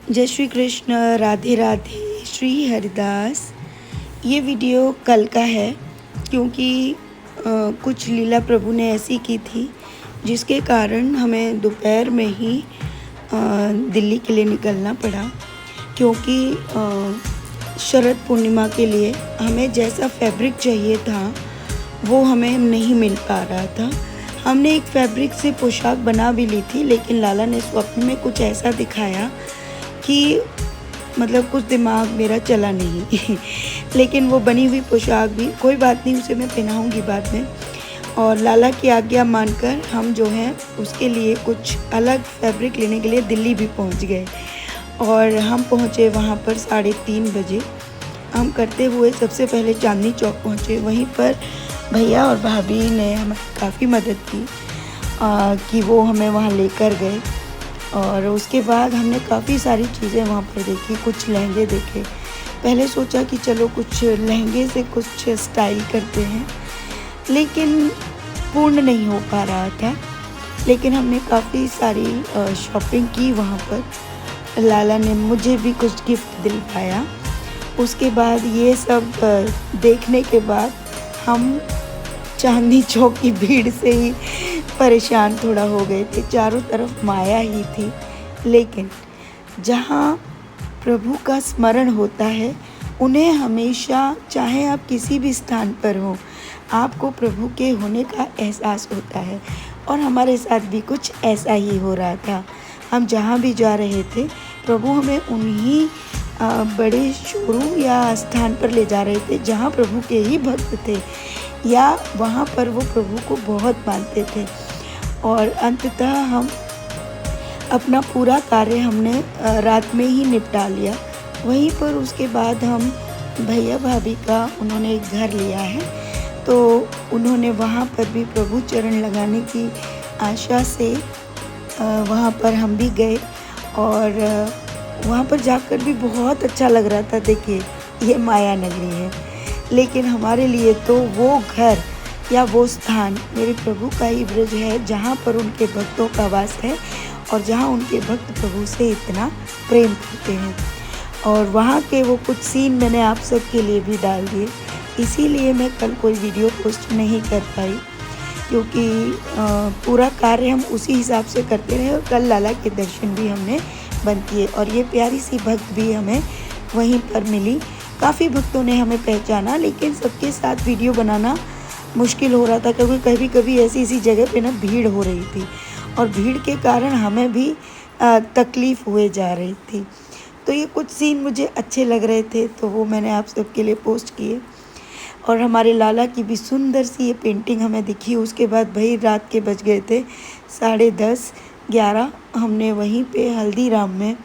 जय श्री कृष्ण, राधे राधे, श्री हरिदास। ये वीडियो कल का है क्योंकि कुछ लीला प्रभु ने ऐसी की थी जिसके कारण हमें दोपहर में ही दिल्ली के लिए निकलना पड़ा। क्योंकि शरद पूर्णिमा के लिए हमें जैसा फैब्रिक चाहिए था वो हमें नहीं मिल पा रहा था। हमने एक फैब्रिक से पोशाक बना भी ली थी, लेकिन लाला ने स्वप्न में कुछ ऐसा दिखाया कि मतलब कुछ दिमाग मेरा चला नहीं लेकिन वो बनी हुई पोशाक भी कोई बात नहीं, उसे मैं पहनाऊँगी बाद में। और लाला की आज्ञा मानकर हम जो हैं उसके लिए कुछ अलग फैब्रिक लेने के लिए दिल्ली भी पहुंच गए। और हम पहुंचे वहां पर 3:30 बजे। हम करते हुए सबसे पहले चांदनी चौक पहुंचे। वहीं पर भैया और भाभी ने हमारी काफ़ी मदद की कि वो हमें वहाँ लेकर गए। और उसके बाद हमने काफ़ी सारी चीज़ें वहाँ पर देखी, कुछ लहंगे देखे। पहले सोचा कि चलो कुछ लहंगे से कुछ स्टाइल करते हैं, लेकिन पूर्ण नहीं हो पा रहा था। लेकिन हमने काफ़ी सारी शॉपिंग की वहाँ पर। लाला ने मुझे भी कुछ गिफ्ट दिलवाया। उसके बाद ये सब देखने के बाद हम चांदनी चौक की भीड़ से ही परेशान थोड़ा हो गए थे। चारों तरफ माया ही थी, लेकिन जहाँ प्रभु का स्मरण होता है उन्हें हमेशा, चाहे आप किसी भी स्थान पर हो, आपको प्रभु के होने का एहसास होता है। और हमारे साथ भी कुछ ऐसा ही हो रहा था। हम जहाँ भी जा रहे थे प्रभु हमें उन्हीं बड़े शोरूम या स्थान पर ले जा रहे थे जहाँ प्रभु के ही भक्त थे, या वहाँ पर वो प्रभु को बहुत मानते थे। और अंततः हम अपना पूरा कार्य हमने रात में ही निपटा लिया। वहीं पर उसके बाद हम भैया भाभी का उन्होंने एक घर लिया है, तो उन्होंने वहाँ पर भी प्रभु चरण लगाने की आशा से वहाँ पर हम भी गए। और वहाँ पर जाकर भी बहुत अच्छा लग रहा था। देखिए, ये माया नगरी है, लेकिन हमारे लिए तो वो घर या वो स्थान मेरे प्रभु का ही ब्रज है, जहाँ पर उनके भक्तों का वास है और जहाँ उनके भक्त प्रभु से इतना प्रेम करते हैं। और वहाँ के वो कुछ सीन मैंने आप सबके लिए भी डाल दिए। इसीलिए मैं कल कोई वीडियो पोस्ट नहीं कर पाई, क्योंकि पूरा कार्य हम उसी हिसाब से करते रहे। और कल लाला के दर्शन भी हमने बंद किए। और ये प्यारी सी भक्त भी हमें वहीं पर मिली। काफ़ी भक्तों ने हमें पहचाना, लेकिन सबके साथ वीडियो बनाना मुश्किल हो रहा था, क्योंकि कभी कभी ऐसी जगह पे ना भीड़ हो रही थी और भीड़ के कारण हमें भी तकलीफ़ हुए जा रही थी। तो ये कुछ सीन मुझे अच्छे लग रहे थे, तो वो मैंने आप सबके लिए पोस्ट किए। और हमारे लाला की भी सुंदर सी ये पेंटिंग हमें दिखी। उसके बाद भाई रात के बज गए थे 10:30 11। हमने वहीं पे हल्दीराम में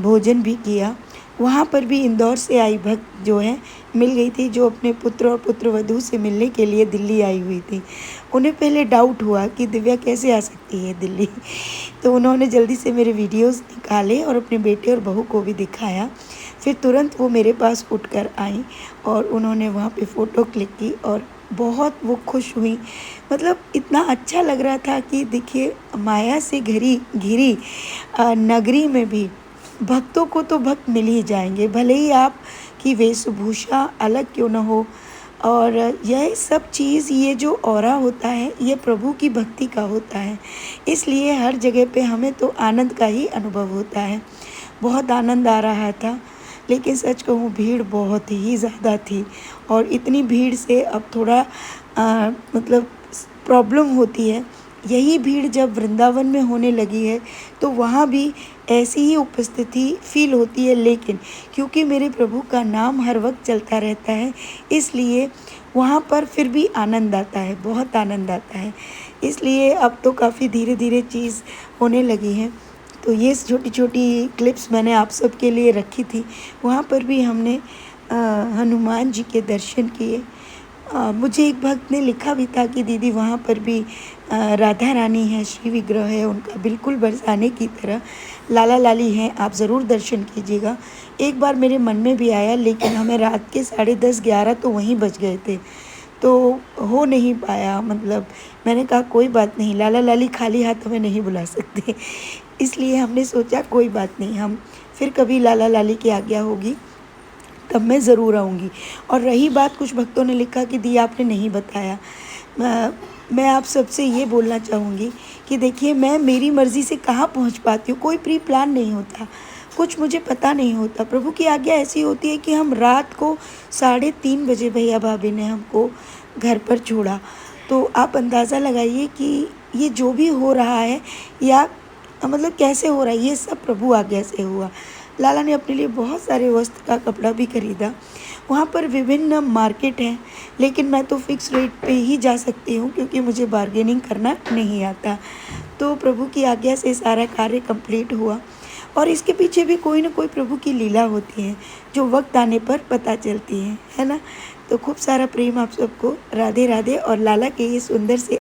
भोजन भी किया। वहाँ पर भी इंदौर से आई भक्त जो है मिल गई थी, जो अपने पुत्र और पुत्रवधू से मिलने के लिए दिल्ली आई हुई थी। उन्हें पहले डाउट हुआ कि दिव्या कैसे आ सकती है दिल्ली तो उन्होंने जल्दी से मेरे वीडियोस निकाले और अपने बेटे और बहू को भी दिखाया। फिर तुरंत वो मेरे पास उठकर आई और उन्होंने वहाँ पे फ़ोटो क्लिक की और बहुत वो खुश हुई। मतलब इतना अच्छा लग रहा था कि देखिए, माया से घिरी नगरी में भी भक्तों को तो भक्त मिल ही जाएंगे, भले ही आप की वेशभूषा अलग क्यों न हो। और यह सब चीज़, ये जो ऑरा होता है, ये प्रभु की भक्ति का होता है। इसलिए हर जगह पे हमें तो आनंद का ही अनुभव होता है। बहुत आनंद आ रहा था, लेकिन सच कहूँ भीड़ बहुत ही ज़्यादा थी। और इतनी भीड़ से अब थोड़ा मतलब प्रॉब्लम होती है। यही भीड़ जब वृंदावन में होने लगी है तो वहाँ भी ऐसी ही उपस्थिति फील होती है, लेकिन क्योंकि मेरे प्रभु का नाम हर वक्त चलता रहता है, इसलिए वहाँ पर फिर भी आनंद आता है, बहुत आनंद आता है। इसलिए अब तो काफ़ी धीरे धीरे चीज़ होने लगी है। तो ये छोटी छोटी क्लिप्स मैंने आप सब के लिए रखी थी। वहाँ पर भी हमने हनुमान जी के दर्शन किए। मुझे एक भक्त ने लिखा भी था कि दीदी वहाँ पर भी राधा रानी है, श्री विग्रह है उनका, बिल्कुल बरसाने की तरह लाला लाली हैं, आप ज़रूर दर्शन कीजिएगा। एक बार मेरे मन में भी आया, लेकिन हमें रात के 10:30 11 तो वहीं बज गए थे, तो हो नहीं पाया। मतलब मैंने कहा कोई बात नहीं, लाला लाली खाली हाथ हमें नहीं बुला सकते इसलिए हमने सोचा कोई बात नहीं, हम फिर कभी लाला लाली की आज्ञा होगी तब मैं ज़रूर आऊँगी। और रही बात, कुछ भक्तों ने लिखा कि दी आपने नहीं बताया, मैं आप सबसे ये बोलना चाहूँगी कि देखिए, मैं मेरी मर्ज़ी से कहाँ पहुँच पाती हूँ, कोई प्री प्लान नहीं होता, कुछ मुझे पता नहीं होता। प्रभु की आज्ञा ऐसी होती है कि हम रात को 3:30 बजे भैया भाभी ने हमको घर पर छोड़ा। तो आप अंदाज़ा लगाइए कि ये जो भी हो रहा है, या मतलब कैसे हो रहा है, ये सब प्रभु आज्ञा से हुआ। लाला ने अपने लिए बहुत सारे वस्त्र का कपड़ा भी खरीदा। वहाँ पर विभिन्न मार्केट हैं, लेकिन मैं तो फ़िक्स रेट पे ही जा सकती हूँ क्योंकि मुझे बार्गेनिंग करना नहीं आता। तो प्रभु की आज्ञा से सारा कार्य कंप्लीट हुआ, और इसके पीछे भी कोई ना कोई प्रभु की लीला होती है जो वक्त आने पर पता चलती है ना। तो खूब सारा प्रेम आप सबको। राधे राधे। और लाला के ये सुंदर से